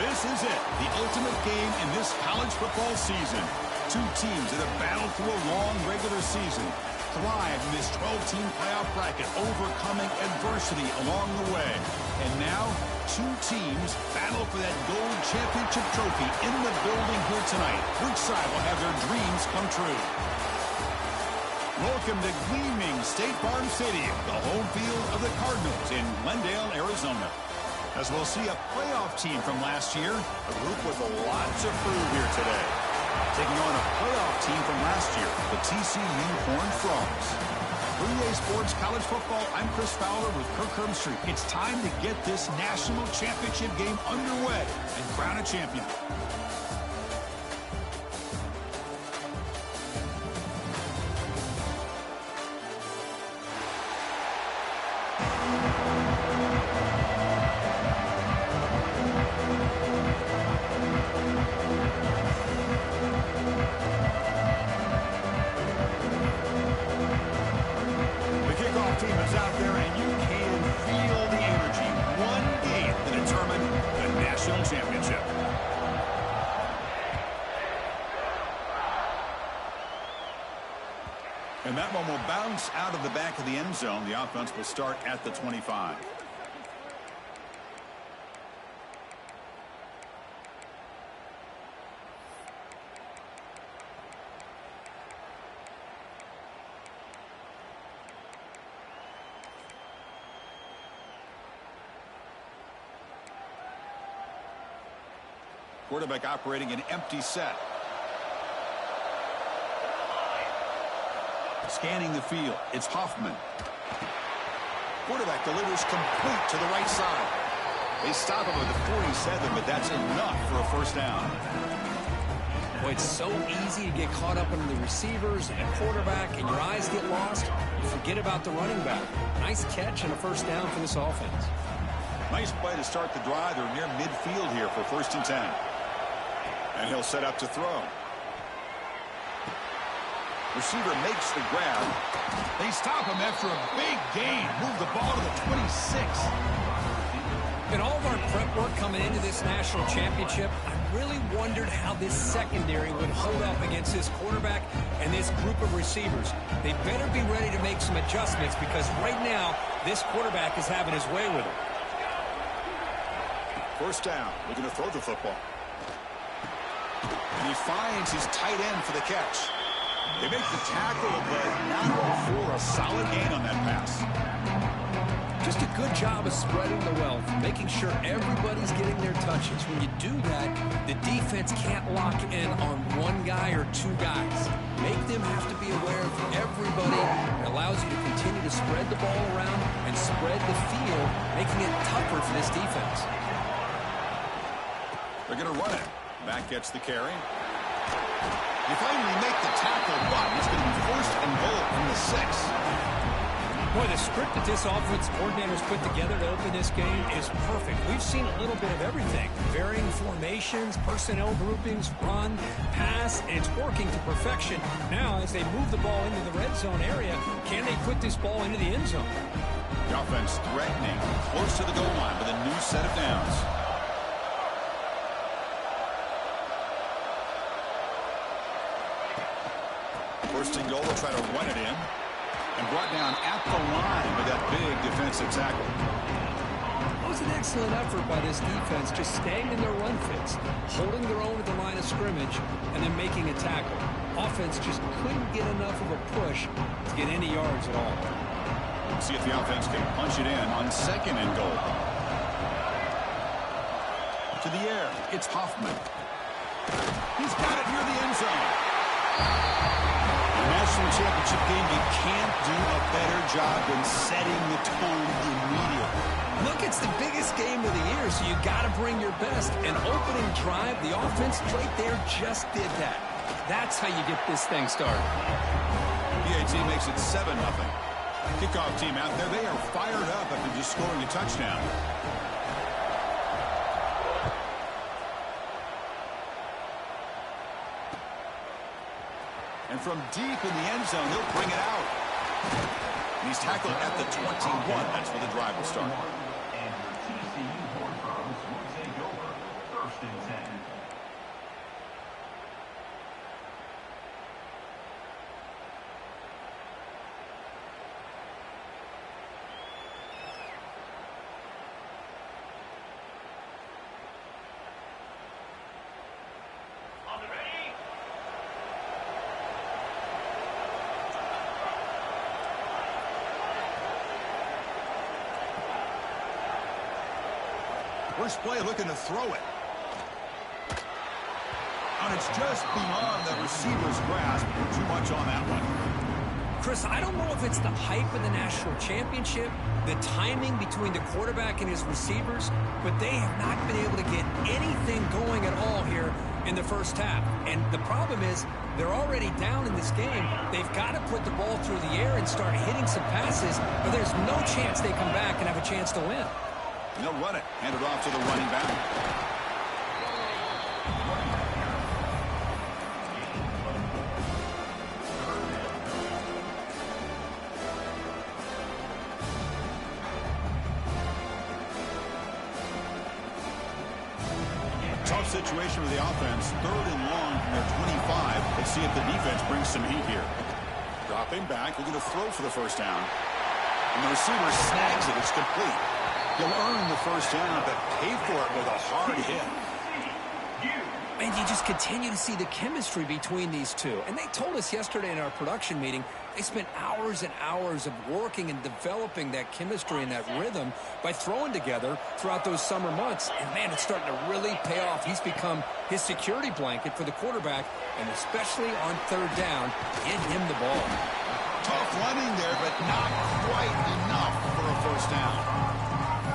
This is it, the ultimate game in this college football season. Two teams that have battled through a long regular season, thrived in this 12-team playoff bracket, overcoming adversity along the way. And now, two teams battle for that gold championship trophy in the building here tonight. Which side will have their dreams come true? Welcome to gleaming State Farm Stadium, the home field of the Cardinals in Glendale, Arizona. As we'll see a playoff team from last year, a group with a lot to prove here today. Taking on a playoff team from last year, the TCU Horned Frogs. For EA Sports College Football, I'm Chris Fowler with Kirk Herbstreit. It's time to get this national championship game underway and crown a champion. And that one will bounce out of the back of the end zone. The offense will start at the 25. Quarterback operating an empty set. Scanning the field, it's Hoffman. Quarterback delivers complete to the right side. They stop him at the 47, but that's enough for a first down. Boy, it's so easy to get caught up in the receivers and quarterback, and your eyes get lost. You forget about the running back. Nice catch and a first down for this offense. Nice play to start the drive. They're near midfield here for 1st and 10. And he'll set up to throw. Receiver makes the grab. They stop him after a big gain. Move the ball to the 26. In all of our prep work coming into this national championship, I really wondered how this secondary would hold up against this quarterback and this group of receivers. They better be ready to make some adjustments because right now, this quarterback is having his way with it. First down. Looking to throw the football. And he finds his tight end for the catch. They make the tackle, but not for a solid gain on that pass. Just a good job of spreading the wealth, making sure everybody's getting their touches. When you do that, the defense can't lock in on one guy or two guys. Make them have to be aware of everybody. It allows you to continue to spread the ball around and spread the field, making it tougher for this defense. They're going to run it. Back gets the carry. They finally make the tackle, but it's going to be 1st and goal from the 6. Boy, the script that this offense coordinators put together to open this game is perfect. We've seen a little bit of everything. Varying formations, personnel groupings, run, pass, and it's working to perfection. Now, as they move the ball into the red zone area, can they put this ball into the end zone? The offense threatening, close to the goal line with a new set of downs. First and goal, will try to run it in. And brought down at the line with that big defensive tackle. It was an excellent effort by this defense, just staying in their run fits, holding their own at the line of scrimmage, and then making a tackle. Offense just couldn't get enough of a push to get any yards at all. Let's see if the offense can punch it in on 2nd and goal. To the air, it's Hoffman. He's got it near the end zone. National championship game, you can't do a better job than setting the tone immediately. Look, it's the biggest game of the year, so you got to bring your best. An opening drive, the offense right there just did that. That's how you get this thing started. PAT makes it 7-0. Kickoff team out there, they are fired up after just scoring a touchdown. And from deep in the end zone, they'll bring it out. And he's tackled at the 21. That's where the drive will start. and 10. First play looking to throw it. And it's just beyond the receiver's grasp. Too much on that one. Chris, I don't know if it's the hype of the national championship, the timing between the quarterback and his receivers, but they have not been able to get anything going at all here in the first half. And the problem is they're already down in this game. They've got to put the ball through the air and start hitting some passes, or there's no chance they come back and have a chance to win. And they'll run it. Hand it off to the running back. Tough situation with the offense. 3rd and long from their 25. Let's see if the defense brings some heat here. Dropping back. Looking to throw for the first down. And the receiver snags it. It's complete. He'll earn the first down, but pay for it with a hard hit. And you just continue to see the chemistry between these two. And they told us yesterday in our production meeting, they spent hours and hours of working and developing that chemistry and that rhythm by throwing together throughout those summer months. And, man, it's starting to really pay off. He's become his security blanket for the quarterback, and especially on 3rd down, get him the ball. Tough running there, but not quite enough for a first down.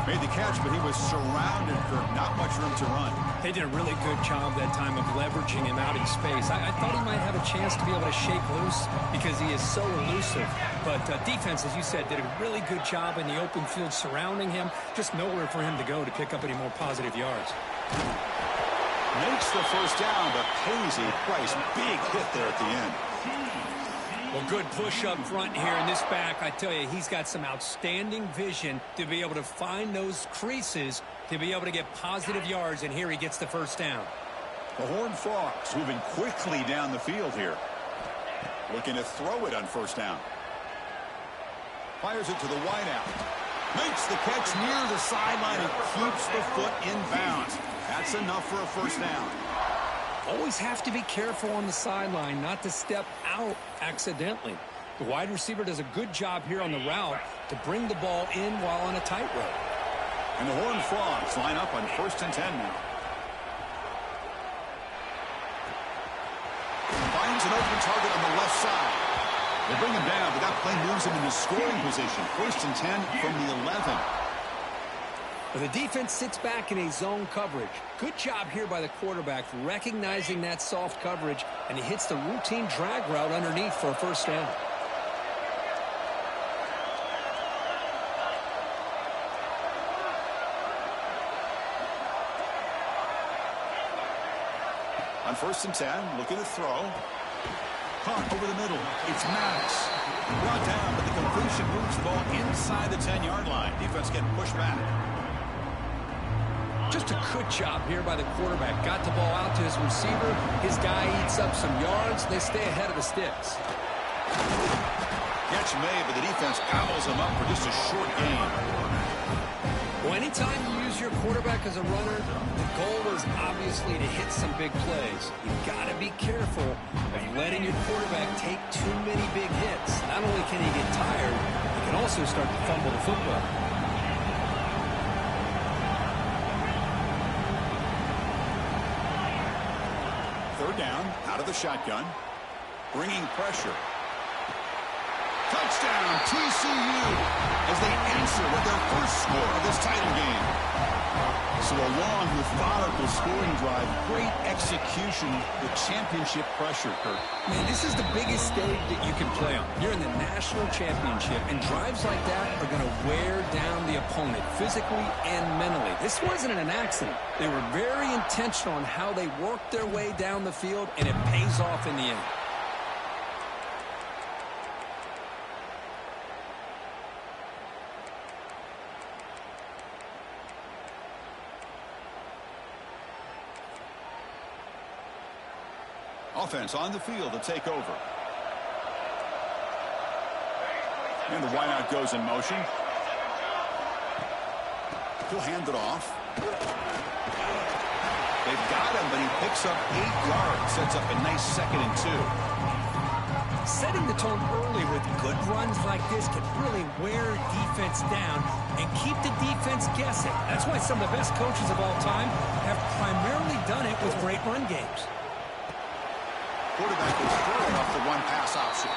Made the catch, but he was surrounded for not much room to run. They did a really good job that time of leveraging him out in space. I thought he might have a chance to be able to shake loose because he is so elusive. But defense, as you said, did a really good job in the open field surrounding him. Just nowhere for him to go to pick up any more positive yards. Makes the first down, but pays a price. Big hit there at the end. Well, good push up front here in this back. I tell you, he's got some outstanding vision to be able to find those creases to be able to get positive yards, and here he gets the first down. The Horned Frogs moving quickly down the field here. Looking to throw it on first down. Fires it to the wideout. Makes the catch near the sideline and keeps the foot in bounds. That's enough for a first down. Always have to be careful on the sideline not to step out accidentally. The wide receiver does a good job here on the route to bring the ball in while on a tightrope. And the Horned Frogs line up on 1st and 10 now. Finds an open target on the left side. They bring him down, but that play moves him into scoring position. 1st and 10 from the 11. But the defense sits back in a zone coverage. Good job here by the quarterback recognizing that soft coverage, and he hits the routine drag route underneath for a first down. On 1st and 10, looking to throw. Caught over the middle. It's Maddox. Brought down, but the completion moves the ball inside the 10-yard line. Defense getting pushed back. Just a good job here by the quarterback. Got the ball out to his receiver. His guy eats up some yards. They stay ahead of the sticks. Catch made, but the defense gobbles him up for just a short gain. Well, anytime you use your quarterback as a runner, the goal is obviously to hit some big plays. You've got to be careful of letting your quarterback take too many big hits. Not only can he get tired, he can also start to fumble the football. Down, out of the shotgun, bringing pressure. Touchdown, TCU, as they answer with their first score of this title game. So a long, methodical scoring drive, great execution with championship pressure, Kurt. Man, this is the biggest stage that you can play on. You're in the national championship, and drives like that are going to wear down the opponent physically and mentally. This wasn't an accident. They were very intentional on how they worked their way down the field, and it pays off in the end. Offense on the field to take over. And the wideout goes in motion. He'll hand it off. They've got him, but he picks up 8 yards. Sets up a nice 2nd and 2. Setting the tone early with good runs like this can really wear defense down and keep the defense guessing. That's why some of the best coaches of all time have primarily done it with great run games. Quarterback is throwing off the one pass option.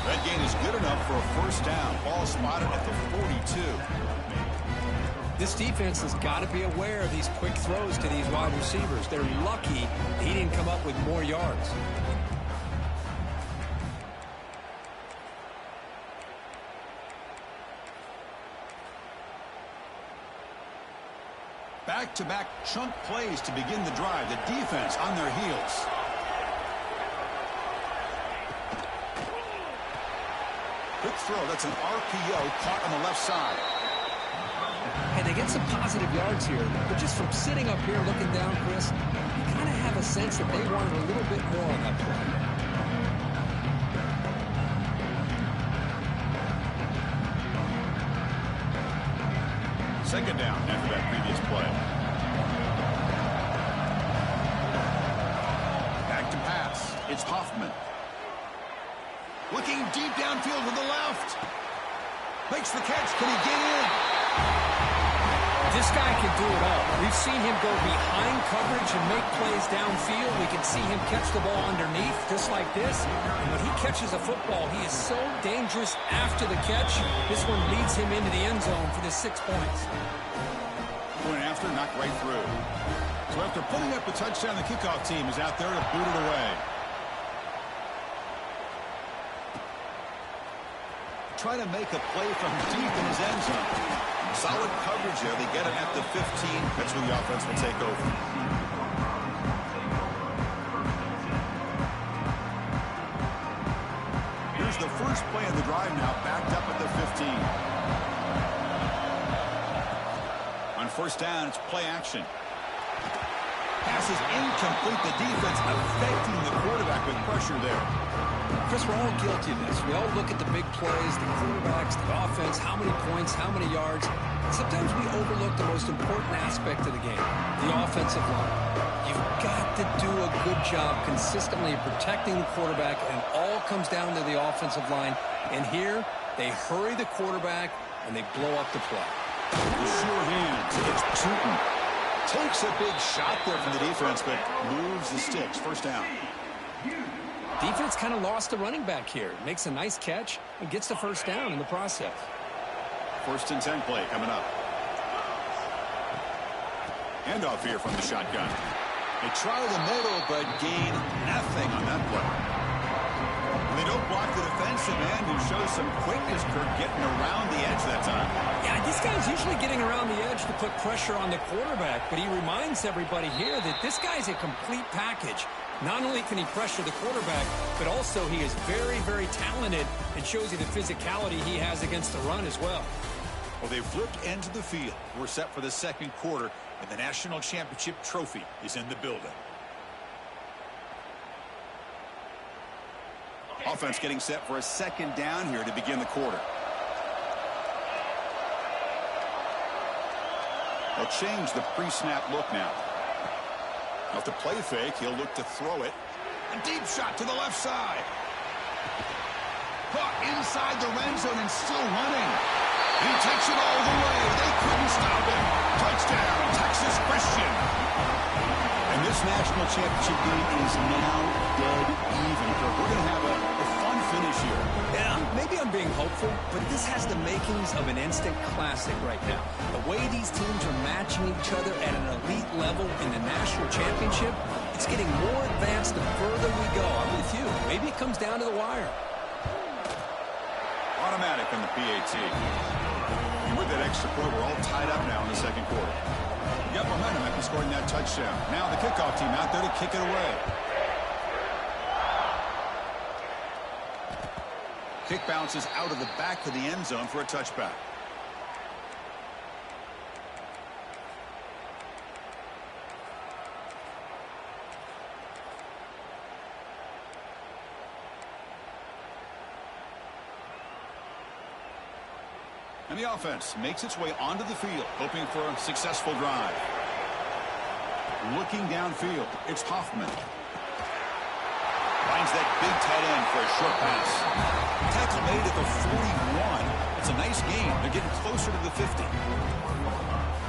That gain is good enough for a first down. Ball spotted at the 42. This defense has got to be aware of these quick throws to these wide receivers. They're lucky he didn't come up with more yards. Back-to-back chunk plays to begin the drive. The defense on their heels. Quick throw. That's an RPO caught on the left side. And they get some positive yards here, but just from sitting up here looking down, Chris, you kind of have a sense that they wanted a little bit more on that play. Second down after that previous play. Back to pass. It's Hoffman. Looking deep downfield to the left. Makes the catch. Can he get in? This guy can do it all. We've seen him go behind coverage and make plays downfield. We can see him catch the ball underneath, just like this. And when he catches a football, he is so dangerous after the catch. This one leads him into the end zone for the 6 points. Point after, knocked right through. So after putting up a touchdown, the kickoff team is out there to boot it away. Try to make a play from deep in his end zone. Solid coverage there. They get him at the 15. That's where the offense will take over. Here's the first play of the drive now, backed up at the 15. On first down, it's play action. Pass is incomplete. The defense affecting the quarterback with pressure there. Chris, we're all guilty of this. We all look at the big plays, the quarterbacks, the offense, how many points, how many yards. Sometimes we overlook the most important aspect of the game, the offensive line. You've got to do a good job consistently protecting the quarterback, and it all comes down to the offensive line. And here, they hurry the quarterback, and they blow up the play. The sure hands. It's Tootin. Takes a big shot there from the defense, but moves the sticks. First down. Defense kind of lost the running back here. Makes a nice catch and gets the first down in the process. First and 10 play coming up. Handoff here from the shotgun. They try the middle, but gain nothing on that play. And they don't block the defensive end, who shows some quickness, Kirk, getting around the edge that time. Yeah, this guy's usually getting around the edge to put pressure on the quarterback, but he reminds everybody here that this guy's a complete package. Not only can he pressure the quarterback, but also he is very, very talented and shows you the physicality he has against the run as well. Well, they've flipped into the field. We're set for the second quarter, and the national championship trophy is in the building. Offense getting set for a second down here to begin the quarter. They'll change the pre-snap look now. Off the play fake, he'll look to throw it. A deep shot to the left side. Caught inside the red zone and still running. He takes it all the way. They couldn't stop him. Touchdown, Texas Christian. And this national championship game is now dead even. We're going to have a fun finish here. Yeah, maybe I'm being hopeful, but this has the makings of an instant classic right now. The way these teams are matching each other at an elite level in the national championship, it's getting more advanced the further we go. I'm with you. Maybe it comes down to the wire. Automatic on the PAT. And with that extra point, we're all tied up now in the second quarter. You got momentum after scoring that touchdown. Now the kickoff team out there to kick it away. Kick bounces out of the back of the end zone for a touchback. And the offense makes its way onto the field, hoping for a successful drive. Looking downfield, it's Hoffman. Finds that big tight end for a short pass. Tackle made at the 41. It's a nice gain. They're getting closer to the 50.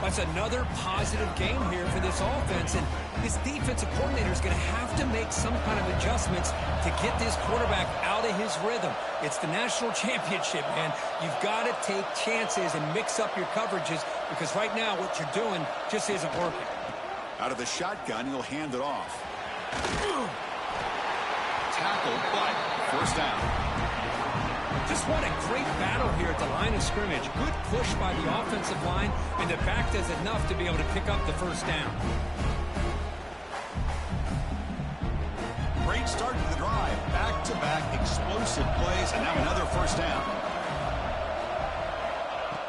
That's another positive game here for this offense, and this defensive coordinator is going to have to make some kind of adjustments to get this quarterback out of his rhythm. It's the national championship, man. You've got to take chances and mix up your coverages, because right now what you're doing just isn't working. Out of the shotgun, he'll hand it off. Tackle, but first down. Just what a great battle here at the line of scrimmage. Good push by the offensive line, and the back does enough to be able to pick up the first down. Great start to the drive. Back-to-back explosive plays, and now another first down.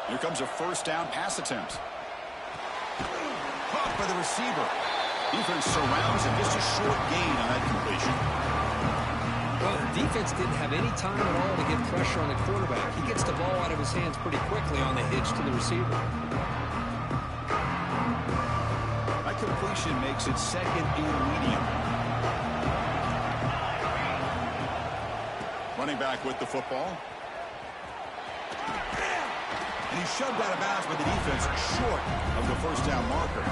Here comes a first down pass attempt. Caught by the receiver. Defense surrounds him. Just a short gain on that completion. Well, the defense didn't have any time at all to get pressure on the quarterback. He gets the ball out of his hands pretty quickly on the hitch to the receiver. That completion makes it second and medium. Running back with the football. And he's shoved out of bounds by the defense short of the first down marker.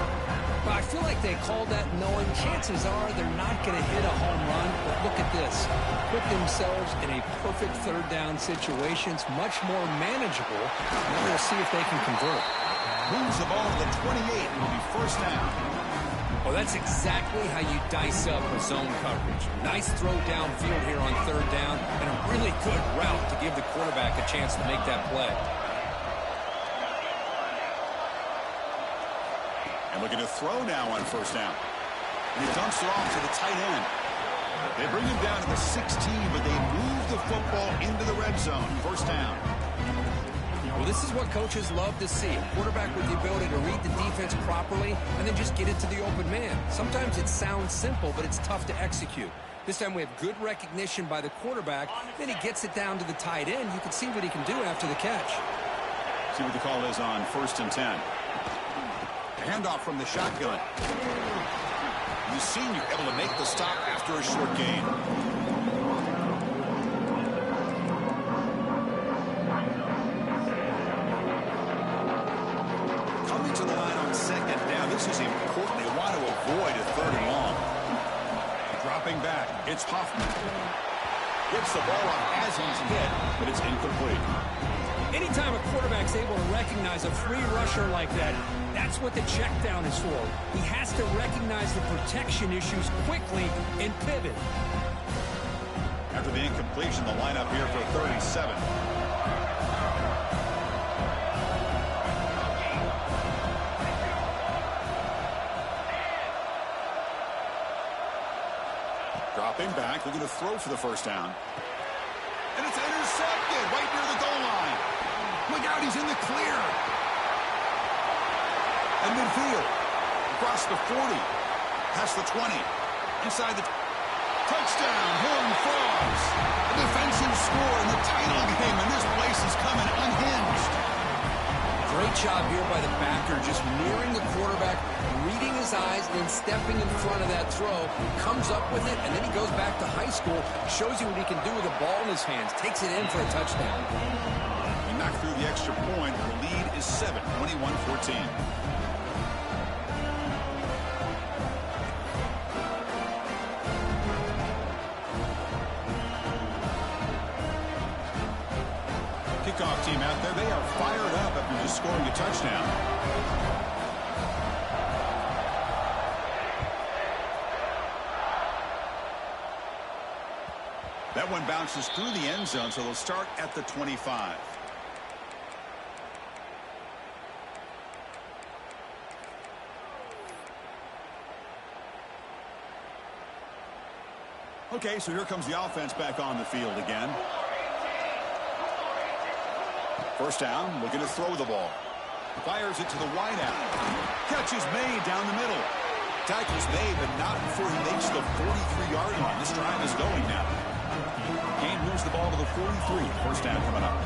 But I feel like they called that knowing chances are they're not going to hit a home run. But look at this. Put themselves in a perfect third down situation. It's much more manageable. Now we'll see if they can convert. Moves the ball to the 28 and will be first down. Well, that's exactly how you dice up a zone coverage. Nice throw downfield here on third down, and a really good route to give the quarterback a chance to make that play. And looking to throw now on first down. And he dumps it off to the tight end. They bring him down to the 16, but they move the football into the red zone. First down. Well, this is what coaches love to see. A quarterback with the ability to read the defense properly and then just get it to the open man. Sometimes it sounds simple, but it's tough to execute. This time we have good recognition by the quarterback. Then he gets it down to the tight end. You can see what he can do after the catch. See what the call is on first and 10. Handoff from the shotgun. The senior able to make the stop after a short gain. Coming to the line on second down. This is important. They want to avoid a third and long. Dropping back. It's Hoffman. Gets the ball up as he's hit, but it's incomplete. Anytime a quarterback's able to recognize a free rusher like that, that's what the check down is for. He has to recognize the protection issues quickly and pivot. After the incompletion, the lineup here for 37. Dropping back, looking to throw for the first down. And it's intercepted right near the goal line. Look out, he's in the clear. And midfield, across the 40, past the 20, inside the touchdown, Horned Frogs. A defensive score in the title game, and this place is coming unhinged. Great job here by the backer, just mirroring the quarterback, reading his eyes, and then stepping in front of that throw. Comes up with it, and then he goes back to high school, shows you what he can do with the ball in his hands, takes it in for a touchdown. He knocked through the extra point. The lead is 7, 21-14. Kickoff team out there. They are fired up after just scoring a touchdown. That one bounces through the end zone, so they'll start at the 25. Okay, so here comes the offense back on the field again. First down, looking to throw the ball. Fires it to the wideout. Catch is made down the middle. Tackle's made, but not before he makes the 43-yard line. This drive is going now. Game moves the ball to the 43. First down coming up.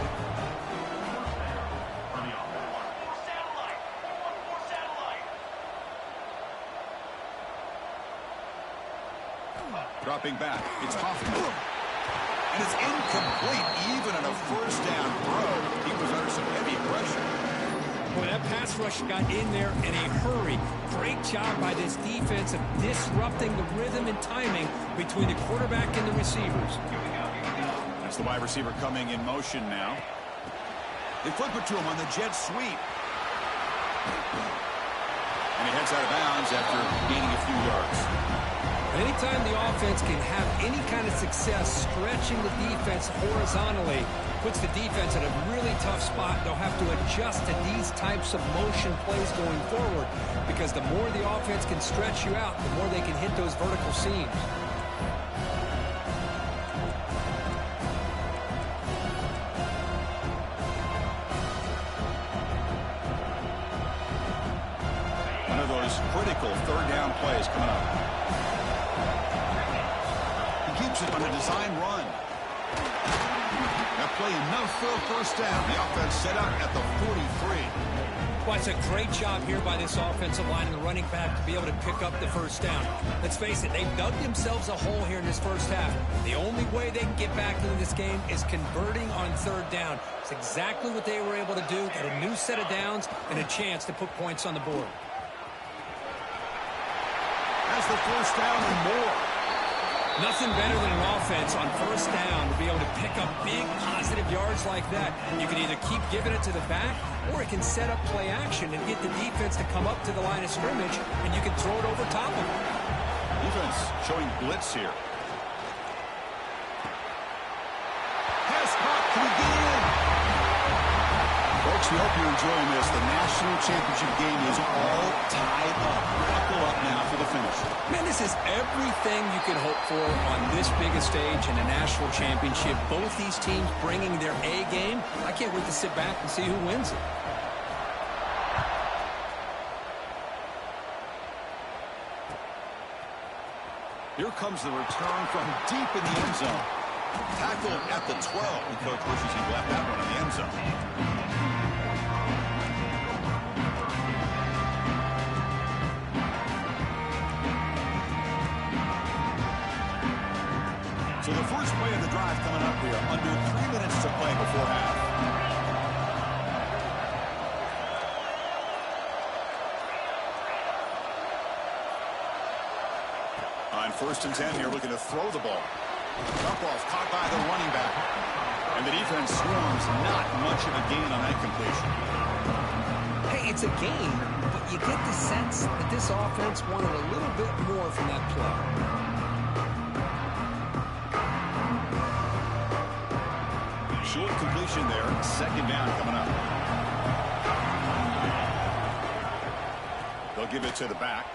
Dropping back, it's Hoffman. And it's incomplete, even on a first down throw. He was under some heavy pressure. Boy, that pass rush got in there in a hurry. Great job by this defense of disrupting the rhythm and timing between the quarterback and the receivers. That's the wide receiver coming in motion now. They flip it to him on the jet sweep. And he heads out of bounds after gaining a few yards. Anytime the offense can have any kind of success stretching the defense horizontally, puts the defense in a really tough spot. They'll have to adjust to these types of motion plays going forward, because the more the offense can stretch you out, the more they can hit those vertical seams. One of those critical third down plays coming up. He keeps it on a design run. That play enough for a first down. The offense set up at the 43. Well, it's a great job here by this offensive line and the running back to be able to pick up the first down. Let's face it, they've dug themselves a hole here in this first half. The only way they can get back into this game is converting on third down. It's exactly what they were able to do. Got a new set of downs and a chance to put points on the board. That's the first down and more. Nothing better than an offense on first down to be able to pick up big positive yards like that. You can either keep giving it to the back, or it can set up play action and get the defense to come up to the line of scrimmage, and you can throw it over top of them. Defense showing blitz here. Pass caught. Can he get in? Folks, we hope you're enjoying this. The national championship game is all tied up. Buckle up now for the finish. Man, this is everything you could hope for on this biggest stage in a national championship. Both these teams bringing their A game. I can't wait to sit back and see who wins it. Here comes the return from deep in the end zone. Tackle at the 12. The coach wishes he left that one in the end zone. So the first play of the drive coming up here. Under 3 minutes to play before half. On 1st and 10 here, looking to throw the ball. Dump off caught by the running back. And the defense swarms. Not much of a gain on that completion. Hey, it's a gain, but you get the sense that this offense wanted a little bit more from that play. Short completion there. 2nd down coming up. They'll give it to the back.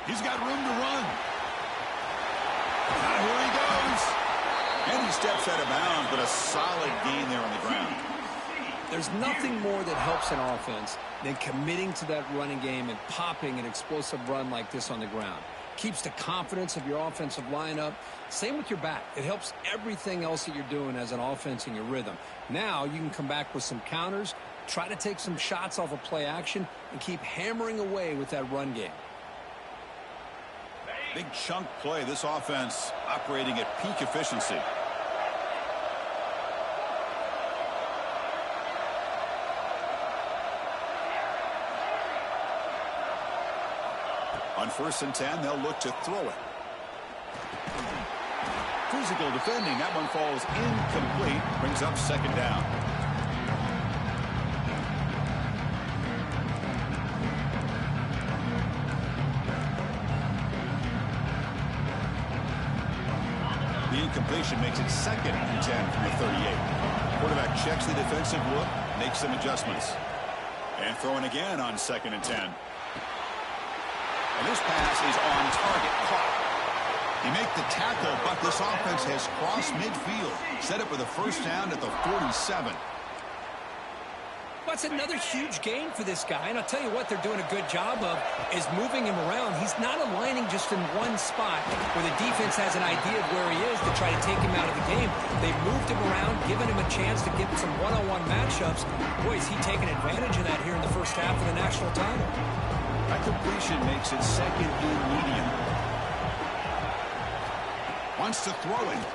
He's got room to run. And here he goes. And he steps out of bounds, but a solid gain there on the ground. There's nothing more that helps an offense than committing to that running game and popping an explosive run like this on the ground. Keeps the confidence of your offensive lineup. Same with your back. It helps everything else that you're doing as an offense in your rhythm. Now you can come back with some counters, try to take some shots off of play action, and keep hammering away with that run game. Big chunk play. This offense operating at peak efficiency. On 1st and 10, they'll look to throw it. Physical defending. That one falls incomplete. Brings up 2nd down. The incompletion makes it 2nd and 10 from the 38. Quarterback checks the defensive look, makes some adjustments. And throwing again on 2nd and 10. And this pass is on target. Caught. He make the tackle, but this offense has crossed midfield. Set up with a first down at the 47. That's another huge gain for this guy. And I'll tell you what they're doing a good job of is moving him around. He's not aligning just in one spot where the defense has an idea of where he is to try to take him out of the game. They've moved him around, given him a chance to get some one-on-one matchups. Boy, is he taking advantage of that here in the first half of the national title. That completion makes it 2nd and medium. Wants to throw it.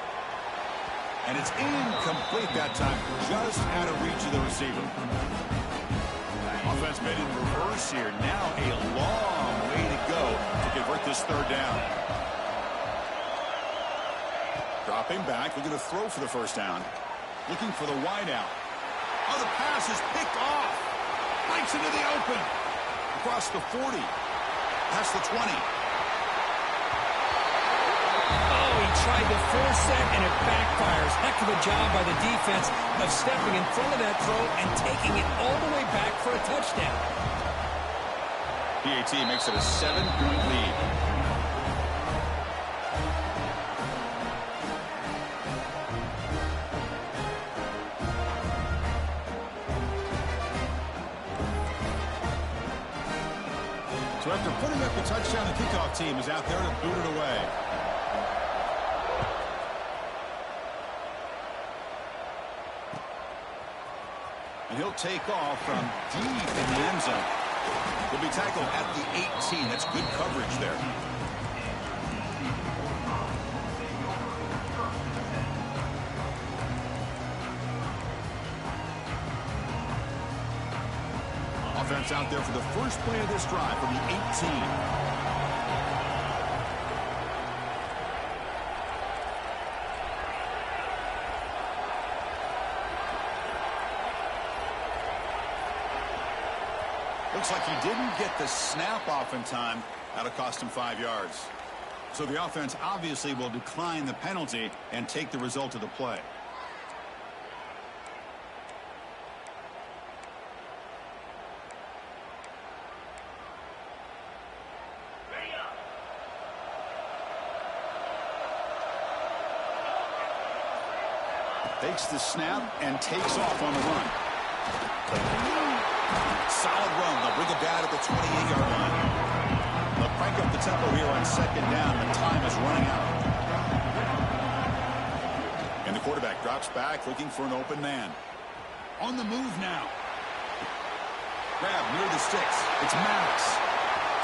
And it's incomplete that time. Just out of reach of the receiver. Offense made in reverse here. Now a long way to go to convert this third down. Dropping back, looking to throw for the first down. Looking for the wide out. Oh, the pass is picked off. Breaks into the open. Across the 40. Past the 20. Oh, he tried to force that, and it backfires. Heck of a job by the defense of stepping in front of that throw and taking it all the way back for a touchdown. PAT makes it a 7-point lead. So after putting up the touchdown, the kickoff team is out there to boot it away. And he'll take off from deep in the end zone. He'll be tackled at the 18. That's good coverage there. Offense out there for the first play of this drive from the 18. Looks like he didn't get the snap off in time. That'll cost him 5 yards. So the offense obviously will decline the penalty and take the result of the play. Takes the snap and takes off on the run. Solid run. They'll bring it down at the 28-yard line. They'll crank up the tempo here on second down. The time is running out. And the quarterback drops back, looking for an open man. On the move now. Grab near the sticks. It's Maddox.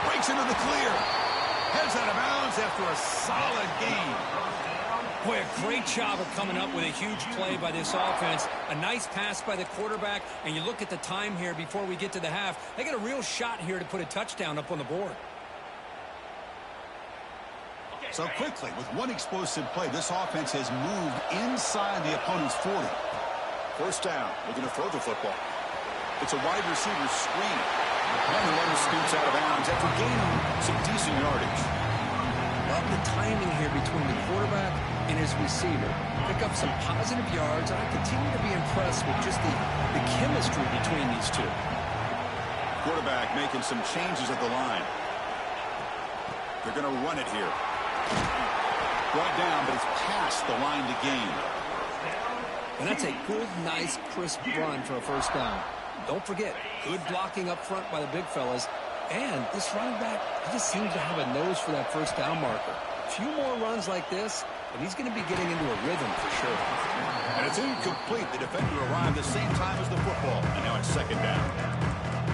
Breaks into the clear. Heads out of bounds after a solid gain. Boy, a great job of coming up with a huge play by this offense. A nice pass by the quarterback, and you look at the time here before we get to the half. They got a real shot here to put a touchdown up on the board. So quickly, with one explosive play, this offense has moved inside the opponent's 40. First down, looking to throw the football. It's a wide receiver screen. And the runner scoots out of bounds after gaining some decent yardage. Love the timing here between the quarterback and his receiver. Pick up some positive yards, and I continue to be impressed with just the chemistry between these two. Quarterback making some changes at the line. They're going to run it here. Brought down, but it's past the line to gain. And that's a good, nice, crisp run for a first down. Don't forget, good blocking up front by the big fellas. And this running back, he just seems to have a nose for that first down marker. A few more runs like this, and he's going to be getting into a rhythm for sure. And it's incomplete. The defender arrived the same time as the football, and now it's second down.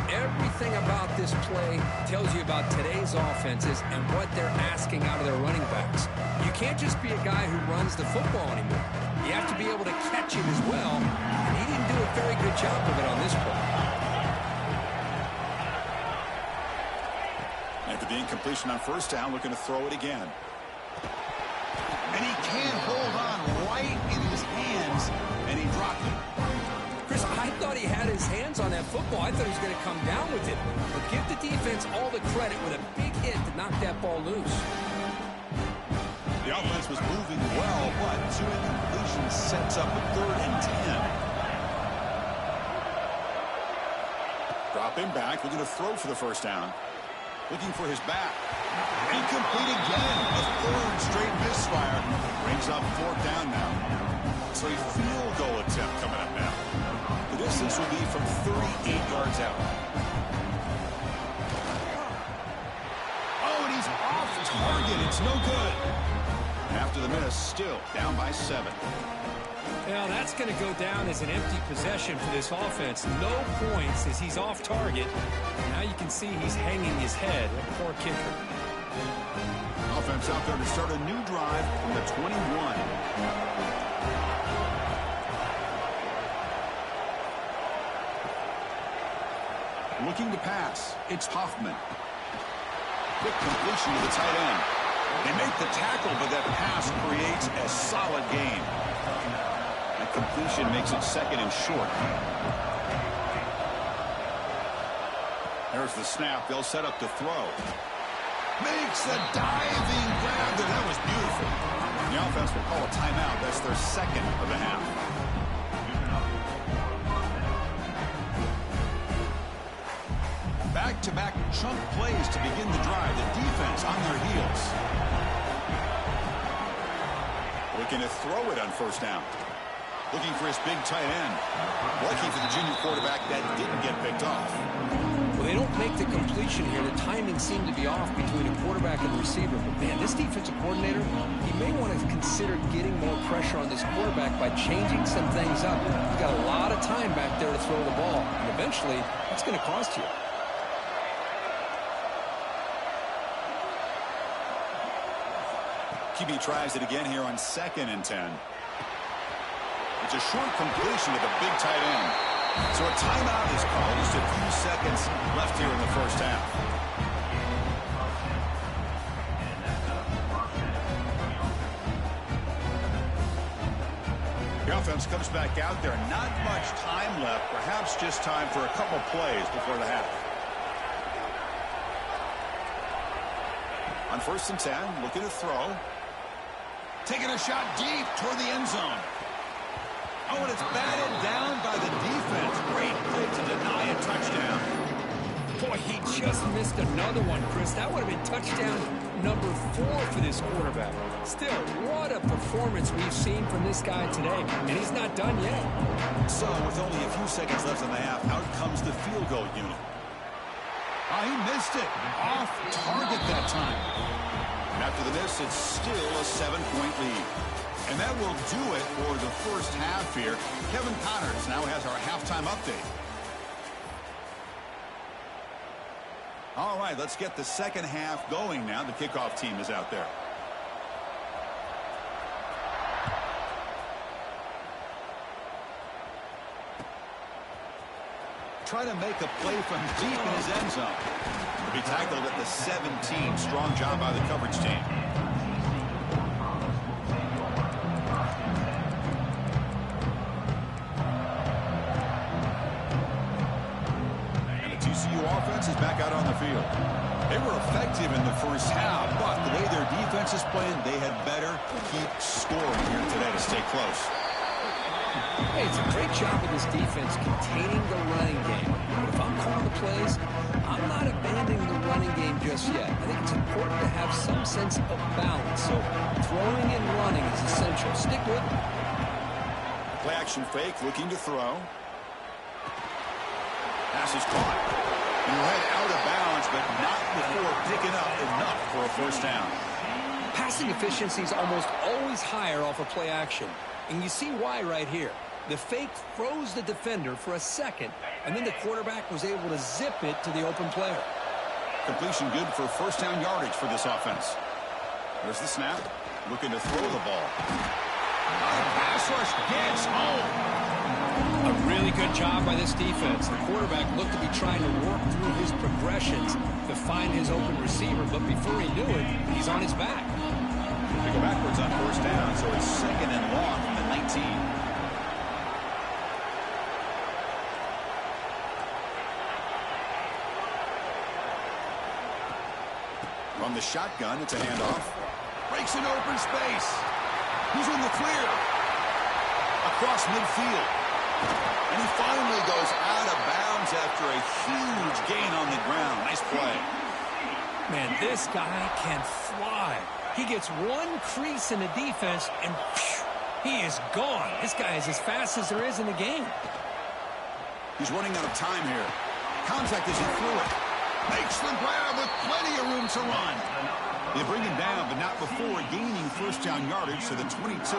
Everything about this play tells you about today's offenses and what they're asking out of their running backs. You can't just be a guy who runs the football anymore. You have to be able to catch it as well, and he didn't do a very good job of it on this play. After the incompletion on first down, looking to throw it again. And he can't hold on right in his hands, and he dropped it. Chris, I thought he had his hands on that football. I thought he was going to come down with it. But give the defense all the credit with a big hit to knock that ball loose. The offense was moving well, but two incompletions sets up a 3rd and 10. Dropping back, looking to throw for the first down. Looking for his back. Incomplete again. A 3rd straight misfire. Brings up 4th down now. So a field goal attempt coming up now. The distance will be from 38 yards out. Oh, and he's off target. It's no good. And after the miss, still down by 7. Well, that's going to go down as an empty possession for this offense. No points as he's off target. Now you can see he's hanging his head. Poor kicker. Offense out there to start a new drive from the 21. Looking to pass. It's Hoffman. Quick completion to the tight end. They make the tackle, but that pass creates a solid gain. That completion makes it second and short. There's the snap. They'll set up to throw. Makes the diving grab there. That was beautiful. The offense will call a timeout. That's their second of the half. Back-to-back chunk plays to begin the drive. The defense on their heels. Looking to throw it on first down. Looking for his big tight end. Lucky for the junior quarterback that didn't get picked off. Well, they don't make the completion here. The timing seemed to be off between a quarterback and a receiver. But, man, this defensive coordinator, he may want to consider getting more pressure on this quarterback by changing some things up. He's got a lot of time back there to throw the ball. And eventually, that's going to cost you. QB tries it again here on 2nd and 10. It's a short completion to the big tight end. So a timeout is called. Just a few seconds left here in the first half. The offense comes back out there. Not much time left. Perhaps just time for a couple plays before the half. On 1st and 10, looking to throw. Taking a shot deep toward the end zone. Oh, and it's batted down by the defense. Great play to deny a touchdown. Boy, he just missed another one, Chris. That would have been touchdown number 4 for this quarterback. Still, what a performance we've seen from this guy today. And he's not done yet. So, with only a few seconds left in the half, out comes the field goal unit. Oh, he missed it. Off target that time. And after the miss, it's still a 7-point lead. And that will do it for the first half here. Kevin Connors now has our halftime update. All right, let's get the second half going now. The kickoff team is out there. Try to make a play from deep in his end zone. He'll be tackled at the 17. Strong job by the coverage team. And the TCU offense is back out on the field. They were effective in the first half, but the way their defense is playing, they had better keep scoring here today to stay close. Hey, it's a great job of this defense containing the running game. But if I'm calling the plays, I'm not abandoning the running game just yet. I think it's important to have some sense of balance. So throwing and running is essential. Stick with it. Play action fake, looking to throw. Pass is caught. And right out of bounds, but not before picking up enough for a first down. Passing efficiency is almost always higher off of play action. And you see why right here. The fake froze the defender for a second, and then the quarterback was able to zip it to the open player. Completion good for first down yardage for this offense. There's the snap. Looking to throw the ball. Pass rush gets home. A really good job by this defense. The quarterback looked to be trying to work through his progressions to find his open receiver, but before he knew it, he's on his back. They go backwards on first down, so it's 2nd and long from the 19. From the shotgun, it's a handoff. Breaks into open space. Who's in the clear? Across midfield. And he finally goes out of bounds after a huge gain on the ground. Nice play. Man, this guy can fly. He gets one crease in the defense, and phew, he is gone. This guy is as fast as there is in the game. He's running out of time here. Contact as he threw it. Makes the grab with plenty of room to run. They bring him down, but not before gaining first down yardage to the 22.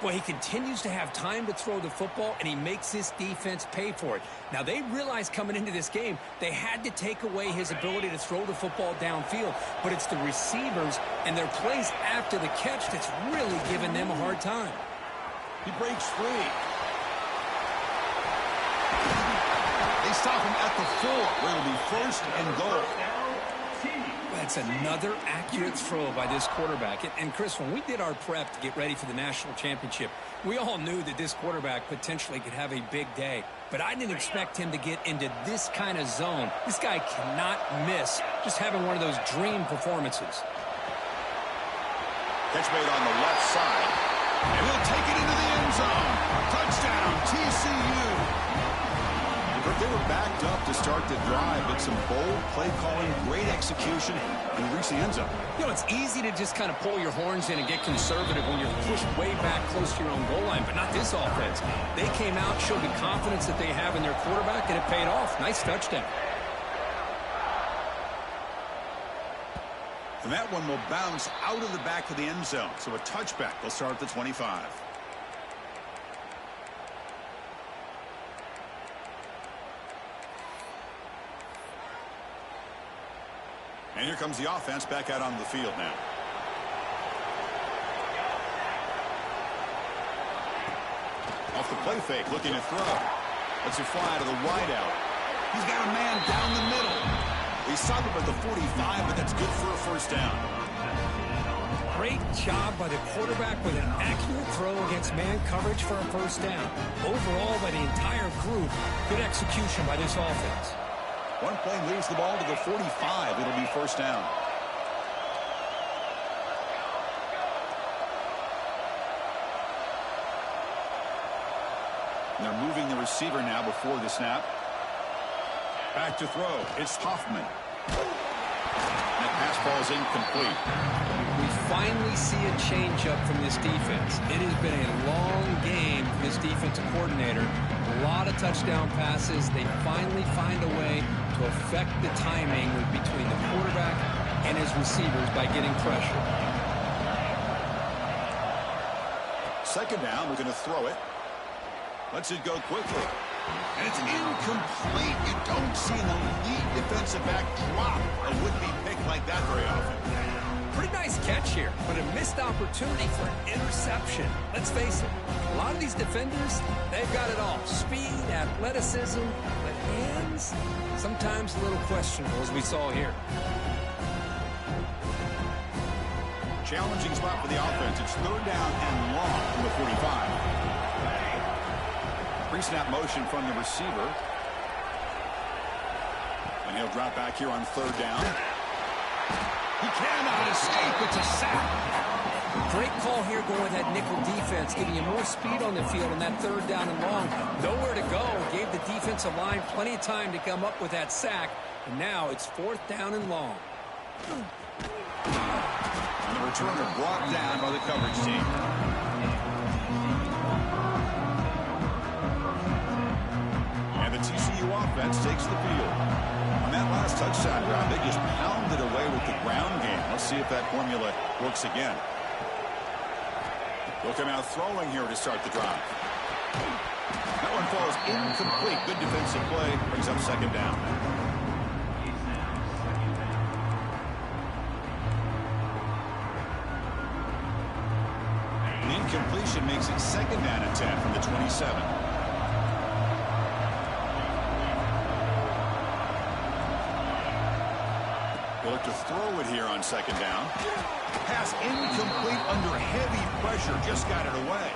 Well, he continues to have time to throw the football, and he makes this defense pay for it. Now, they realized coming into this game they had to take away his ability to throw the football downfield, but it's the receivers and their plays after the catch that's really giving them a hard time. He breaks free. They stop him at the 4, where it'll be first and goal. That's another accurate throw by this quarterback. And Chris, when we did our prep to get ready for the national championship, we all knew that this quarterback potentially could have a big day. But I didn't expect him to get into this kind of zone. This guy cannot miss just having one of those dream performances. Catch made on the left side. And he'll take it into the end zone. Touchdown, TCU. They were backed up to start the drive, but some bold play calling, great execution, and reach the end zone. You know, it's easy to just kind of pull your horns in and get conservative when you're pushed way back close to your own goal line, but not this offense. They came out, showed the confidence that they have in their quarterback, and it paid off. Nice touchdown. And that one will bounce out of the back of the end zone. So a touchback will start at the 25. And here comes the offense back out onto the field now. Off the play fake, looking to throw. Lets it fly to the wideout. He's got a man down the middle. He stopped him at the 45, but that's good for a first down. Great job by the quarterback with an accurate throw against man coverage for a first down. Overall, by the entire group, good execution by this offense. One play leads the ball to the 45. It'll be first down. They're moving the receiver now before the snap. Back to throw. It's Hoffman. That pass ball is incomplete. We finally see a change-up from this defense. It has been a long game for this defensive coordinator. A lot of touchdown passes. They finally find a way to affect the timing between the quarterback and his receivers by getting pressure. Second down, we're going to throw it. Lets it go quickly. And it's incomplete. You don't see an elite defensive back drop a would-be pick like that very often. Pretty nice catch here, but a missed opportunity for an interception. Let's face it, a lot of these defenders, they've got it all. Speed, athleticism, but hands, sometimes a little questionable, as we saw here. Challenging spot for the offense. It's third down and long from the 45. Pre-snap motion from the receiver. And he'll drop back here on third down. He cannot escape. It's a sack. Great call here going with that nickel defense, giving you more speed on the field on that third down and long. Nowhere to go. Gave the defensive line plenty of time to come up with that sack. And now it's fourth down and long. And the returner brought down by the coverage team. And the TCU offense takes the field. On that last touchdown drive, they just pounded away with the ground game. Let's see if that formula works again. They'll come out throwing here to start the drive. That one falls incomplete. Good defensive play. Brings up second down. The incompletion makes it second down and 10 from the 27. They'll look to throw it here on second down. Pass incomplete under heavy pressure. Just got it away.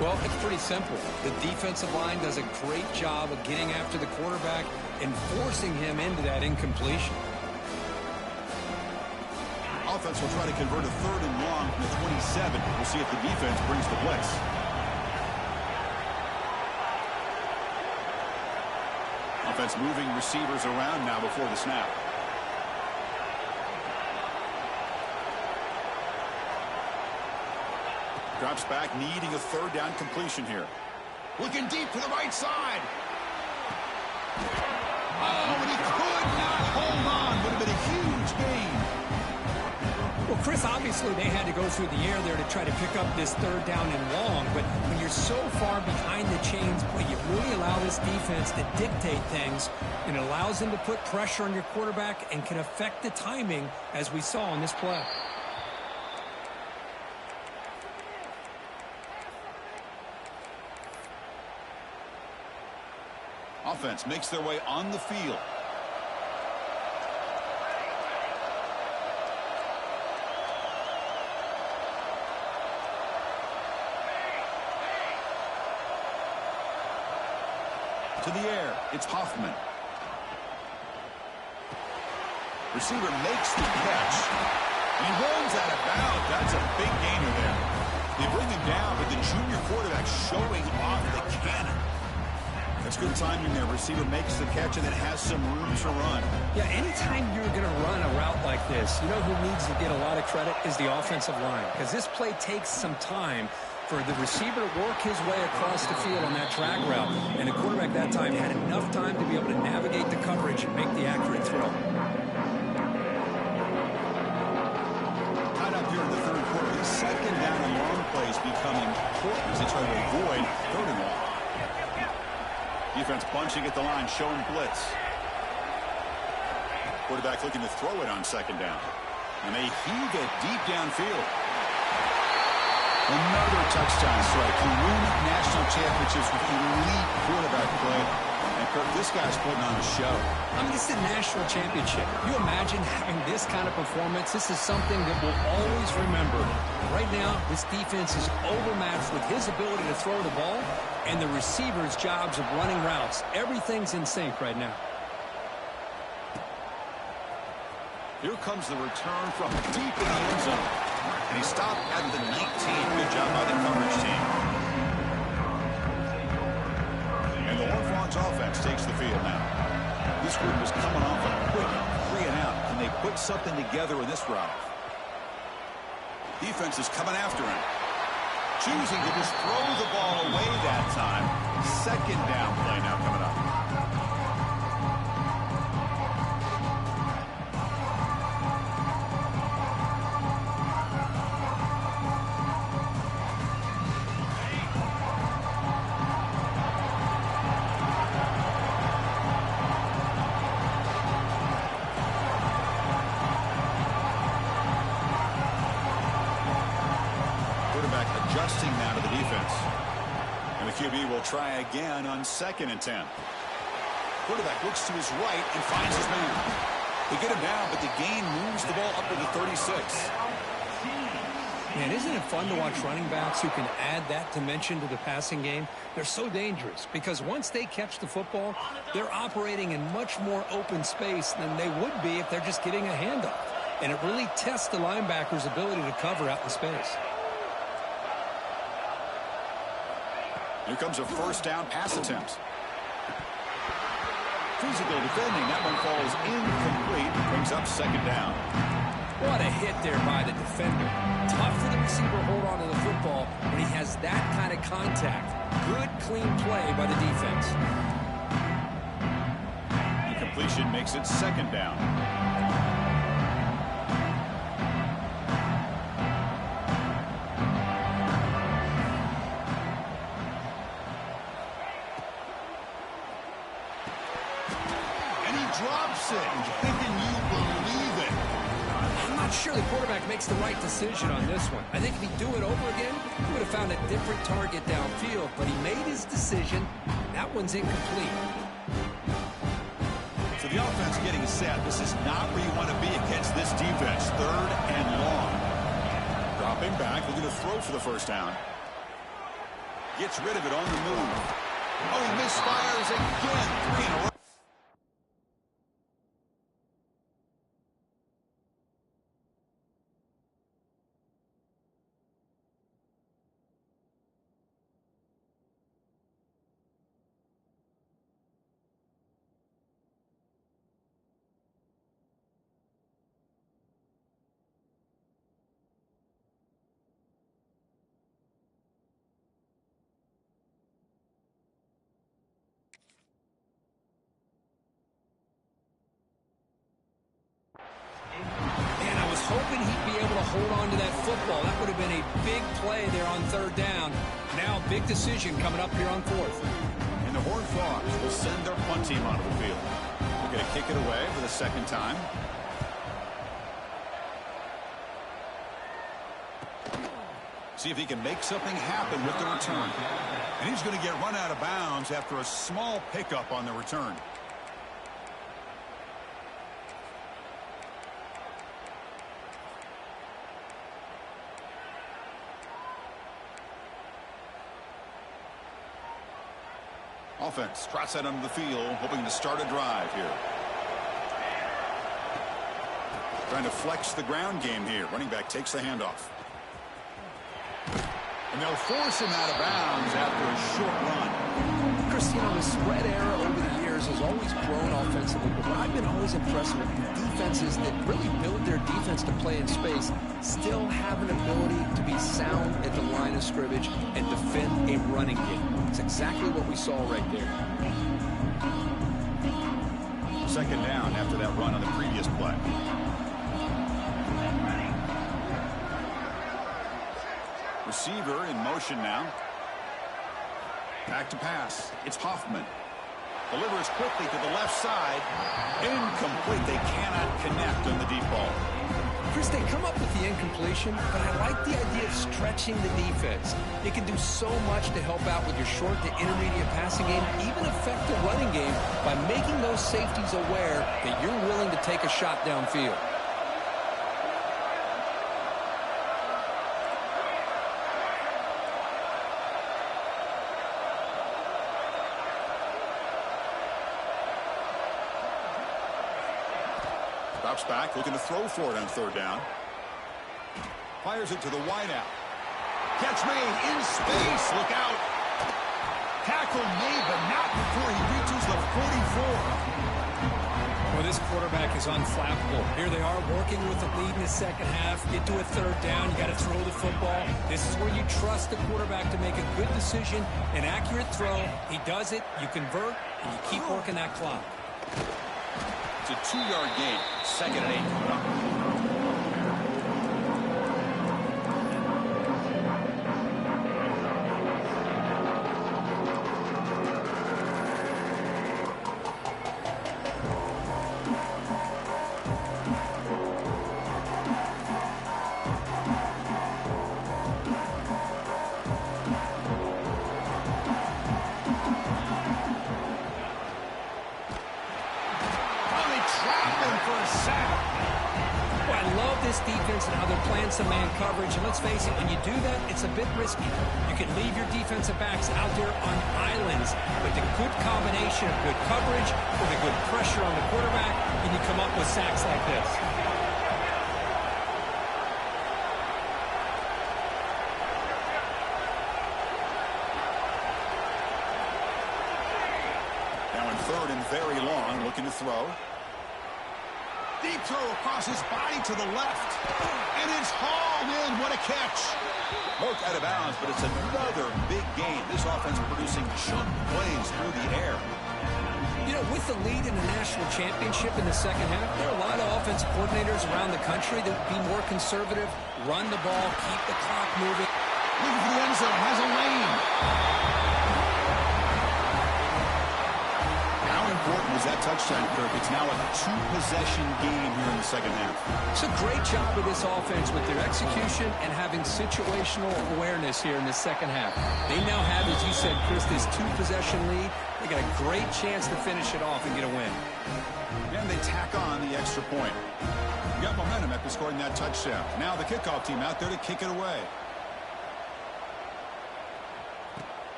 Well, it's pretty simple. The defensive line does a great job of getting after the quarterback and forcing him into that incompletion. Offense will try to convert a third and long from the 27. We'll see if the defense brings the blitz. Offense moving receivers around now before the snap. Drops back, needing a third down completion here. Looking deep to the right side. Oh, and he could not hold on. Would have been a huge gain. Well, Chris, obviously they had to go through the air there to try to pick up this third down and long, but when you're so far behind the chains, boy, you really allow this defense to dictate things, and it allows them to put pressure on your quarterback and can affect the timing, as we saw on this play. Offense makes their way on the field. To the air, it's Hoffman. Receiver makes the catch. And he runs out of bounds. That's a big gainer there. They bring him down, but the junior quarterback showing off the cannon. That's good timing there. Receiver makes the catch and then has some room to run. Yeah, anytime you're going to run a route like this, you know who needs to get a lot of credit is the offensive line, because this play takes some time for the receiver to work his way across the field on that drag route. And the quarterback that time had enough time to be able to navigate the coverage and make the accurate throw. Tied up here in the third quarter. These second down and long plays become important as they try to avoid third and long. Defense bunching at the line, showing blitz. Quarterback looking to throw it on second down. And they heave it deep downfield. Another touchdown strike. You win national championships with elite quarterback play. And Kirk, this guy's putting on a show. I mean, this is a national championship. You imagine having this kind of performance? This is something that we'll always remember. Right now, this defense is overmatched with his ability to throw the ball and the receivers' jobs of running routes. Everything's in sync right now. Here comes the return from deep in the end zone. And he stopped at the 19. Good job by the coverage team. And the Horned Frogs offense takes the field now. This group is coming off a quick 3 and out. Can they put something together in this drive? Defense is coming after him. Choosing to just throw the ball away that time. Second down play now coming up. Adjusting now to the defense. And the QB will try again on 2nd and 10. Quarterback looks to his right and finds his man. They get him down, but the gain moves the ball up to the 36. Man, isn't it fun to watch running backs who can add that dimension to the passing game? They're so dangerous because once they catch the football, they're operating in much more open space than they would be if they're just getting a handoff. And it really tests the linebacker's ability to cover out in space. Here comes a first down pass attempt. Physical defending. That one falls incomplete. Brings up 2nd down. What a hit there by the defender. Tough for the receiver to hold on to the football when he has that kind of contact. Good, clean play by the defense. Incompletion makes it 2nd down. Drops it. Can you believe it? I'm not sure the quarterback makes the right decision on this one. I think if he'd do it over again, he would have found a different target downfield, but he made his decision. That one's incomplete. So the offense getting set. This is not where you want to be against this defense. 3rd and long. Dropping back, looking to throw for the first down. Gets rid of it on the move. Oh, he misfires again. 3 in a row. hoping he'd be able to hold on to that football. That would have been a big play there on third down. Now, big decision coming up here on fourth. And the Horned Frogs will send their punt team onto the field. They're going to kick it away for the second time. See if he can make something happen with the return. And he's going to get run out of bounds after a small pickup on the return. Offense trots out onto the field, hoping to start a drive here. Trying to flex the ground game here. Running back takes the handoff. And they'll force him out of bounds after a short run. Chris, the spread era over the years has always grown offensively, but I've been always impressed with defenses that really build their defense to play in space, still have an ability to be sound at the line of scrimmage and defend a running game. It's exactly what we saw right there. Second down after that run on the previous play. Receiver in motion now. Back to pass. It's Hoffman. Delivers quickly to the left side. Incomplete. They cannot connect on the deep ball. Chris, they come up with the incompletion, but I like the idea of stretching the defense. It can do so much to help out with your short to intermediate passing game, even affect the running game by making those safeties aware that you're willing to take a shot downfield. Drops back, looking to throw for it on third down. Fires it to the wideout. Catch made in space. Look out. Tackle made, but not before he reaches the 44. Well, this quarterback is unflappable. Here they are working with the lead in the second half. Get to a third down. You got to throw the football. This is where you trust the quarterback to make a good decision, an accurate throw. He does it. You convert, and you keep working that clock. It's a 2-yard gain. Second and 8 coming up. Defense and how they're playing some man coverage, and let's face it, when you do that, it's a bit risky. You can leave your defensive backs out there on islands, but the good combination of good coverage with a good pressure on the quarterback, and you come up with sacks like this. Now in third and very long, looking to throw. Deep throw across his body to the left. And it's hauled in. What a catch. Broke out of bounds, but it's another big gain. This offense producing chunk plays through the air. You know, with the lead in the national championship in the second half, there are a lot of offensive coordinators around the country that would be more conservative, run the ball, keep the clock moving. Looking for the end zone, has a lane. Important was that touchdown, Kirk. It's now a 2-possession game here in the second half. It's a great job of this offense with their execution and having situational awareness here in the second half. They now have, as you said, Chris, this 2-possession lead. They got a great chance to finish it off and get a win. And they tack on the extra point. You got momentum after scoring that touchdown. Now the kickoff team out there to kick it away.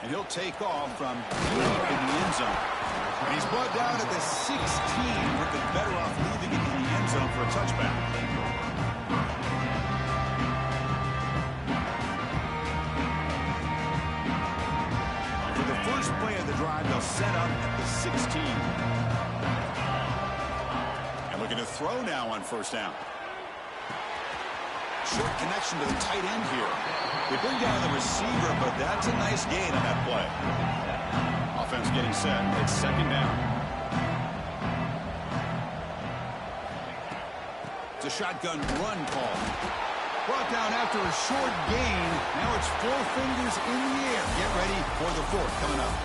And he'll take off from deep in the end zone. And he's brought down at the 16, but they're better off leaving it in the end zone for a touchback. And for the first play of the drive, they'll set up at the 16. And looking to throw now on first down. Short connection to the tight end here. They bring down the receiver, but that's a nice gain on that play. Offense getting set. It's second down. It's a shotgun run call. Brought down after a short gain. Now it's 4 fingers in the air. Get ready for the 4th coming up.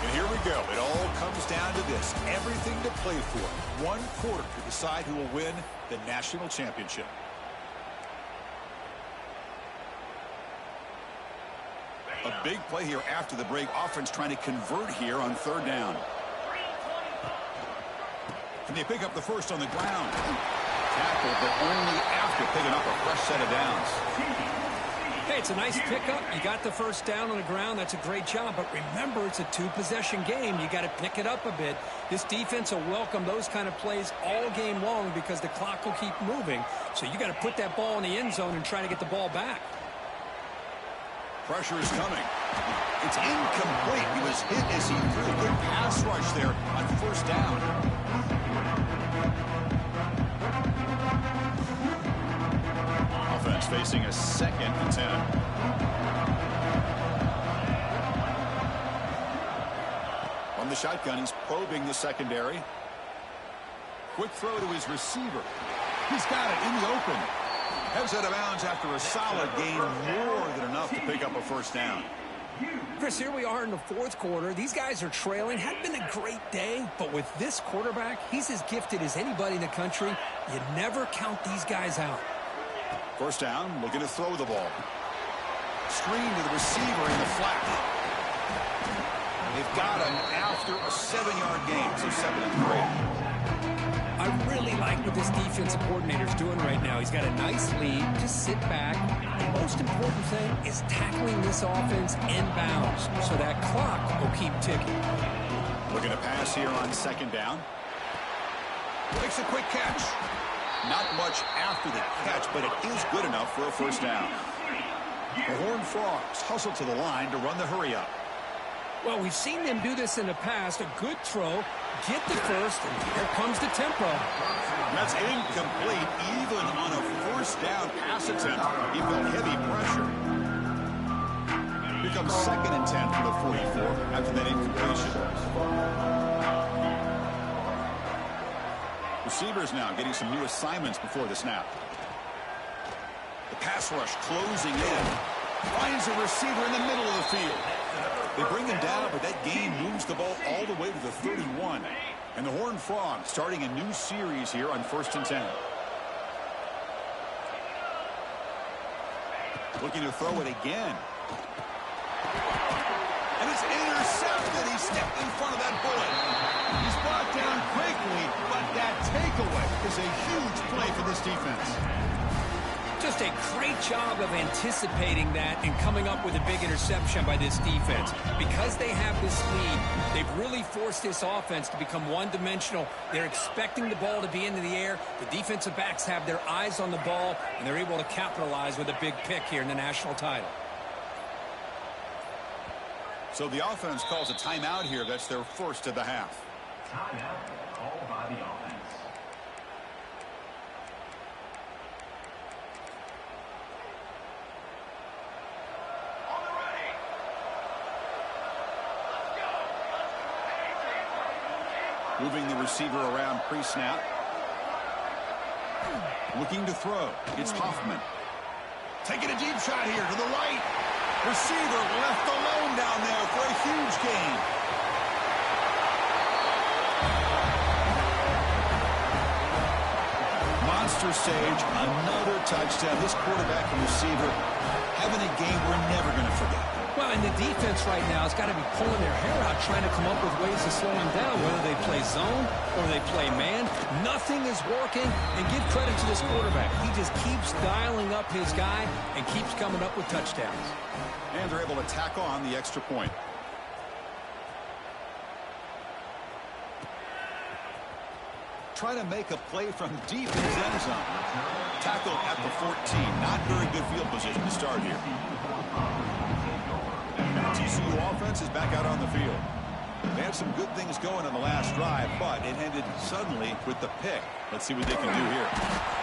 And here we go. It all comes down to this. Everything to play for. 1 quarter to decide who will win the national championship. A big play here after the break. Offense trying to convert here on 3rd down. Can they pick up the first on the ground? Tackle, but only after picking up a fresh set of downs. Hey, it's a nice pickup. You got the first down on the ground. That's a great job. But remember, it's a 2-possession game. You got to pick it up a bit. This defense will welcome those kind of plays all game long because the clock will keep moving. So you got to put that ball in the end zone and try to get the ball back. Pressure is coming. It's incomplete. He was hit as he threw a good pass rush there on 1st down. Offense facing a 2nd and 10. On the shotgun, he's probing the secondary. Quick throw to his receiver. He's got it in the open. Heads out of bounds after a solid gain, more than enough to pick up a 1st down. Chris, here we are in the 4th quarter. These guys are trailing. Hadn't been a great day, but with this quarterback, he's as gifted as anybody in the country. You never count these guys out. 1st down, looking to throw the ball. Screen to the receiver in the flat. They've got him after a 7-yard gain, so 7 and 3. I really like what this defensive coordinator's doing right now. He's got a nice lead. Just sit back. The most important thing is tackling this offense inbounds so that clock will keep ticking. Looking to pass here on 2nd down. Makes a quick catch. Not much after the catch, but it is good enough for a 1st down. The Horned Frogs hustle to the line to run the hurry-up. Well, we've seen them do this in the past. A good throw, get the first, and here comes the tempo. That's incomplete. Even on a 1st down pass attempt, he felt heavy pressure. Here comes 2nd and 10 from the 44 after that incompletion. Receivers now getting some new assignments before the snap. The pass rush closing in. Finds a receiver in the middle of the field. They bring him down, but that gain moves the ball all the way to the 31. And the Horned Frogs starting a new series here on 1st and 10. Looking to throw it again. And it's intercepted. He stepped in front of that bullet. He's brought down quickly, but that takeaway is a huge play for this defense. Just a great job of anticipating that and coming up with a big interception by this defense. Because they have this lead, they've really forced this offense to become one-dimensional. They're expecting the ball to be into the air. The defensive backs have their eyes on the ball, and they're able to capitalize with a big pick here in the national title. So the offense calls a timeout here. That's their 1st of the half. Timeout called by the offense. Moving the receiver around pre-snap. Looking to throw. It's Hoffman. Taking a deep shot here to the right. Receiver left alone down there for a huge gain. Monster stage, another touchdown. This quarterback and receiver having a game we're never going to forget. Well, and the defense right now has got to be pulling their hair out, trying to come up with ways to slow him down, whether they play zone or they play man. Nothing is working, and give credit to this quarterback. He just keeps dialing up his guy and keeps coming up with touchdowns. And they're able to tack on the extra point. Trying to make a play from deep in his end zone. Tackled at the 14. Not very good field position to start here. TCU offense is back out on the field. They had some good things going on the last drive, but it ended suddenly with the pick. Let's see what they can do here.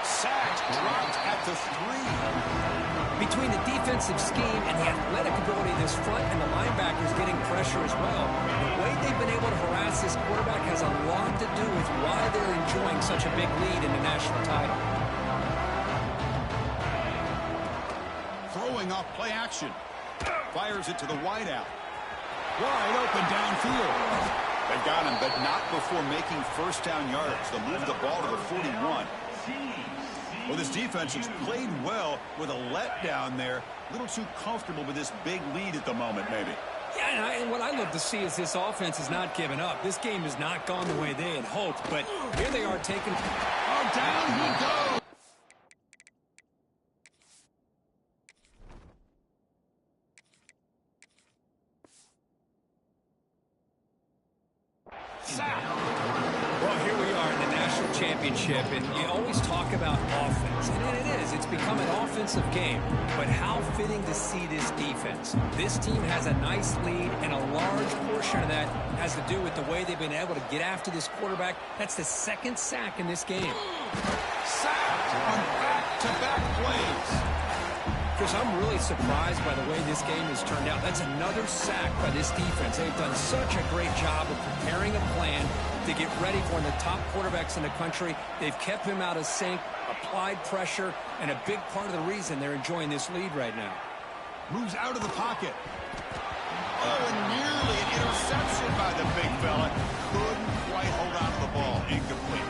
Sacked, dropped at the 3. Between the defensive scheme and the athletic ability of this front and the linebackers getting pressure as well, the way they've been able to harass this quarterback has a lot to do with why they're enjoying such a big lead in the national title. off play action. Fires it to the wideout. Wide open downfield. They got him, but not before making first down yards. They'll move the ball to the 41. Well, this defense has played well with a letdown there. A little too comfortable with this big lead at the moment, maybe. Yeah, and what I love to see is this offense has not given up. This game has not gone the way they had hoped, but here they are taking... Oh, down he goes! Well, here we are in the national championship, and you always talk about offense, and it is. It's become an offensive game, but how fitting to see this defense. This team has a nice lead, and a large portion of that has to do with the way they've been able to get after this quarterback. That's the second sack in this game. Sacked on back-to-back plays. Chris, I'm really surprised by the way this game has turned out. That's another sack by this defense. They've done such a great job of preparing a plan to get ready for one of the top quarterbacks in the country. They've kept him out of sync, applied pressure, and a big part of the reason they're enjoying this lead right now. Moves out of the pocket. Oh, and nearly an interception by the big fella. Couldn't quite hold on to the ball. Incomplete.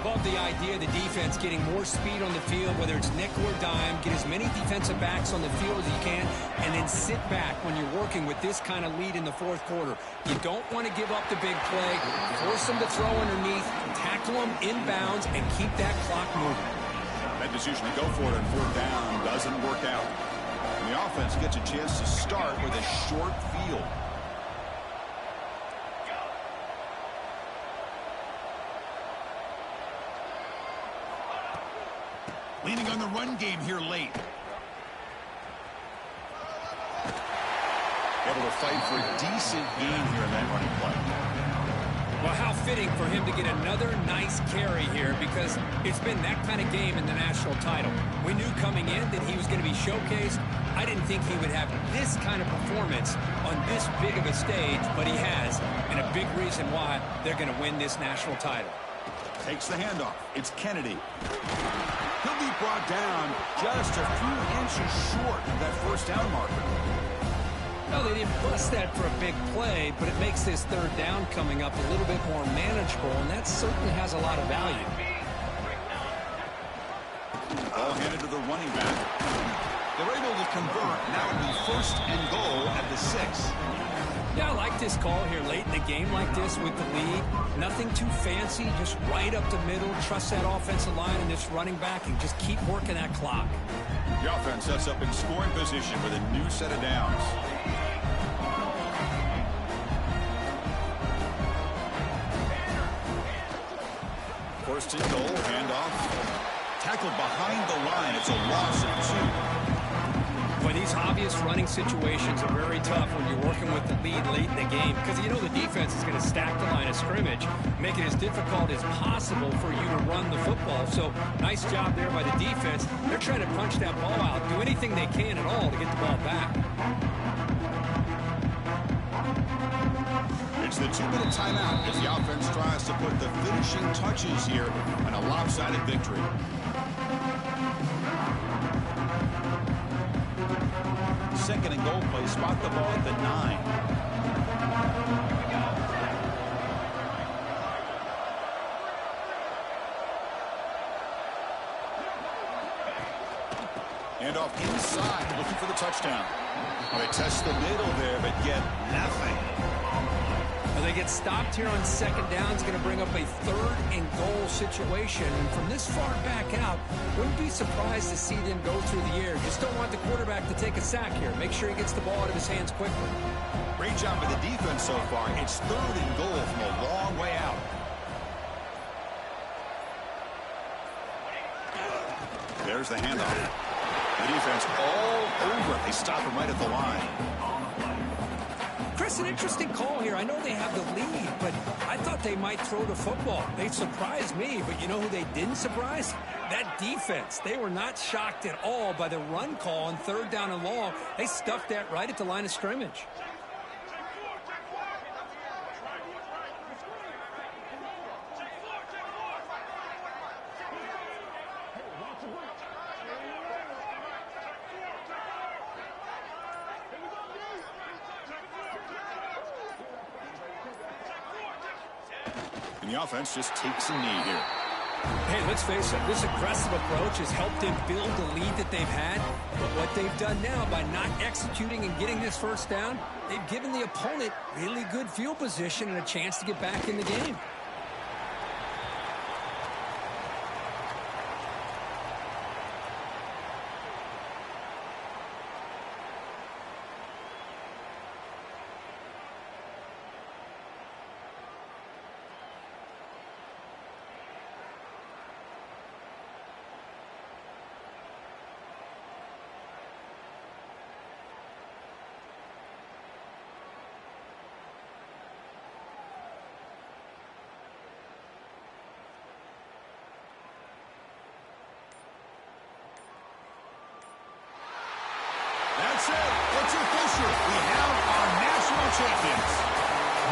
Love the idea of the defense getting more speed on the field, whether it's nickel or dime, get as many defensive backs on the field as you can, and then sit back when you're working with this kind of lead in the fourth quarter. You don't want to give up the big play, force them to throw underneath, tackle them inbounds, and keep that clock moving. That decision to go for it on fourth down doesn't work out. And the offense gets a chance to start with a short field. Leaning on the run game here late. Able to fight for a decent gain here in that running play. Well, how fitting for him to get another nice carry here, because it's been that kind of game in the national title. We knew coming in that he was going to be showcased. I didn't think he would have this kind of performance on this big of a stage, but he has, and a big reason why they're going to win this national title. Takes the handoff. It's Kennedy. He'll be brought down just a few inches short of that first down marker. Well, they didn't bust that for a big play, but it makes this third down coming up a little bit more manageable, and that certainly has a lot of value. Ball handed to the running back. They're able to convert. Now it'll be first and goal at the 6. Yeah, I like this call here late in the game like this with the lead. Nothing too fancy, just right up the middle. Trust that offensive line and this running back and just keep working that clock. The offense sets up in scoring position with a new set of downs. First and goal, handoff. Tackled behind the line. It's a loss of 2. But these obvious running situations are very tough when you're working with the lead late in the game, because you know the defense is going to stack the line of scrimmage, make it as difficult as possible for you to run the football. So nice job there by the defense. They're trying to punch that ball out, do anything they can at all to get the ball back. It's the 2-minute timeout as the offense tries to put the finishing touches here on a lopsided victory. Second and goal play, spot the ball at the 9. And off inside, looking for the touchdown. Well, they test the middle there, but get nothing. Well, they get stopped here on second down. It's going to bring up a third and goal situation. And from this far back out, wouldn't be surprised to see them go through the air. Just don't want the quarterback to take a sack here. Make sure he gets the ball out of his hands quickly. Great job by the defense so far. It's third and goal from a long way out. There's the handoff. The defense all over it. They stop him right at the line. Chris, an interesting call here. I know they have the lead, but I thought they might throw the football. They surprised me, but you know who they didn't surprise? That defense. They were not shocked at all by the run call on third down and long. They stuffed that right at the line of scrimmage. And the offense just takes a knee here. Hey, let's face it, this aggressive approach has helped them build the lead that they've had. But what they've done now by not executing and getting this first down, they've given the opponent really good field position and a chance to get back in the game. That's it. It's official. We have our national champions.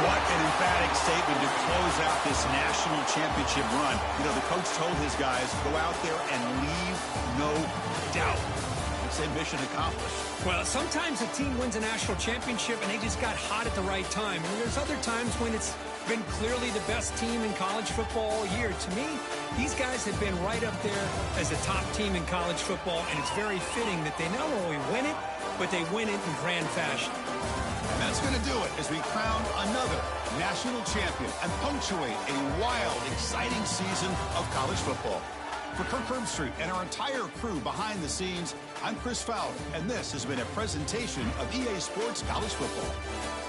What an emphatic statement to close out this national championship run. You know, the coach told his guys, go out there and leave no doubt. It's a mission accomplished. Well, sometimes a team wins a national championship and they just got hot at the right time. And there's other times when it's been clearly the best team in college football all year. To me, these guys have been right up there as a top team in college football, and it's very fitting that they not only win it, but they win it in grand fashion. And that's going to do it as we crown another national champion and punctuate a wild, exciting season of college football. For Kirk Herbstreit and our entire crew behind the scenes, I'm Chris Fowler, and this has been a presentation of EA Sports College Football.